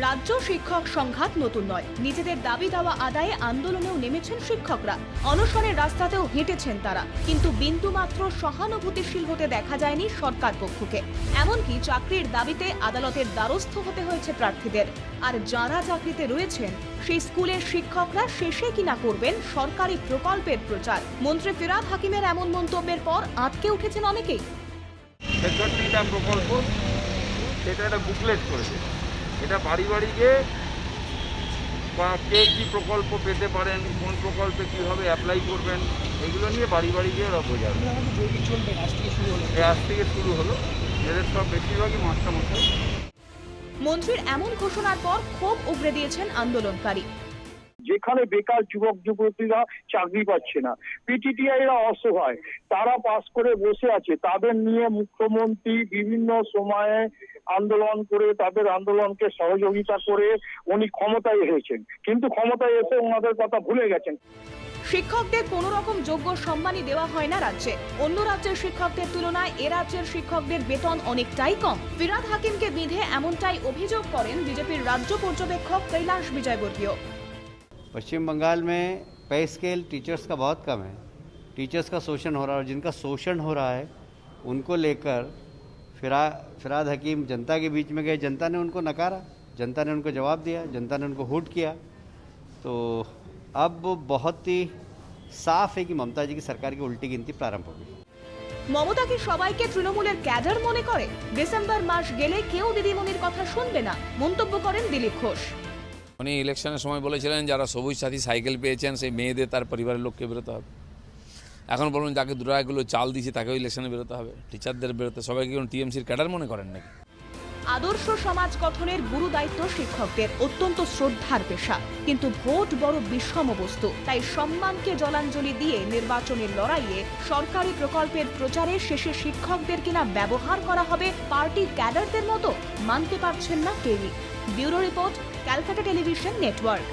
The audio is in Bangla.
রাজ্য শিক্ষক সংঘাত নতুন নয়। নিজেদের দাবি দাওয়া আদায়ে আন্দোলনেও নেমেছেন শিক্ষকরা। অনশনের রাস্তাতেও হেঁটেছেন তারা, কিন্তু বিন্দুমাত্র সহানুভূতিশীল হতে দেখা যায়নি সরকার পক্ষকে। এমনকি চাকরির দাবিতে আদালতের দ্বারস্থ হতে হয়েছে প্রার্থীদের। আর যারা চাকরিতে রয়েছেন সেই স্কুলের শিক্ষকরা শেষে কিনা করবেন সরকারি প্রকল্পের প্রচার। মন্ত্রী ফিরহাদ হাকিমের এমন মন্তব্যের পর আটকে উঠেছেন অনেকেই। ৬৬টা প্রকল্প, সেটা একটা বুকলেট করেছে। এটা বাড়ি বাড়ি গিয়ে বা কে কী প্রকল্প পেতে পারেন, কোন প্রকল্পে কীভাবে অ্যাপ্লাই করবেন, এগুলো নিয়ে বাড়ি বাড়ি গিয়ে ওরা বোঝাবে। আজ থেকে শুরু হলো, এদের সব বেশিরভাগই মাস্টারমশাই। মন্ত্রীর এমন ঘোষণার পর ক্ষোভ উগরে দিয়েছেন আন্দোলনকারী। যেখানে বেকার যুবক যুবতীরা চাকরি পাচ্ছে না, পিটিটিআইরা অসহায়, তারা পাস করে বসে আছে, তাদের নিয়ে মুখ্যমন্ত্রী বিভিন্ন সময়ে আন্দোলন করে, তাদের আন্দোলনকে সহযোগিতা করে উনি ক্ষমতায় এসেছেন, কিন্তু ক্ষমতায় এসে ওনাদের কথা ভুলে গেছেন। শিক্ষকদের কোনো রকম যোগ্য সম্মানই দেওয়া হয় না রাজ্যে। অন্য রাজ্যের শিক্ষকদের তুলনায় এ রাজ্যের শিক্ষকদের বেতন অনেকটাই কম। ফিরহাদ হাকিমকে বিধে এমনটাই অভিযোগ করেন বিজেপির রাজ্য পর্যবেক্ষক কৈলাশ বিজয়বর্গীয়। पश्चिम बंगाल में पे स्केल टीचर्स का बहुत कम है। टीचर्स का शोषण हो रहा है और जिनका शोषण हो रहा है उनको लेकर फिरहाद हकीम जनता के बीच में गए। जनता ने उनको नकारा, जनता ने उनको जवाब दिया, जनता ने उनको हुट किया। तो अब बहुत ही साफ है कि ममता जी की सरकार की उल्टी गिनती प्रारंभ होगी। মমতা কি সবাইকে তৃণমূলের ক্যাডার মনে করে? ডিসেম্বর মাস গেলে কেউ দিদিমণির কথা শুনবে না, মন্তব্য করেন দিলীপ ঘোষ। উনি ইলেকশনের সময় বলেছিলেন যারা সবুজ সাথী সাইকেল পেয়েছেন সেই মেয়েদের তার পরিবারের লোককে বেরোতে হবে। এখন বলুন যাকে 2 টাকাগুলো চাল দিয়েছে তাকেও ইলেকশনে বেরোতে হবে, টিচারদের বেরোতে। সবাইকে কোন টিএমসির ক্যাডার মনে করেন নাকি? আদর্শ সমাজ গঠনের গুরু দায়িত্ব শিক্ষকদের, অত্যন্ত শ্রদ্ধার পেশা। কিন্তু ভোট বড় বিষম বস্তু, তাই সম্মানকে জলাঞ্জলি দিয়ে নির্বাচনের লড়াইয়ে সরকারি প্রকল্পের প্রচারে শেষে শিক্ষকদের কিনা ব্যবহার করা হবে পার্টি ক্যাডারদের মতো, মানতে পারছেন না কেউই। Bureau report, Calcutta television network.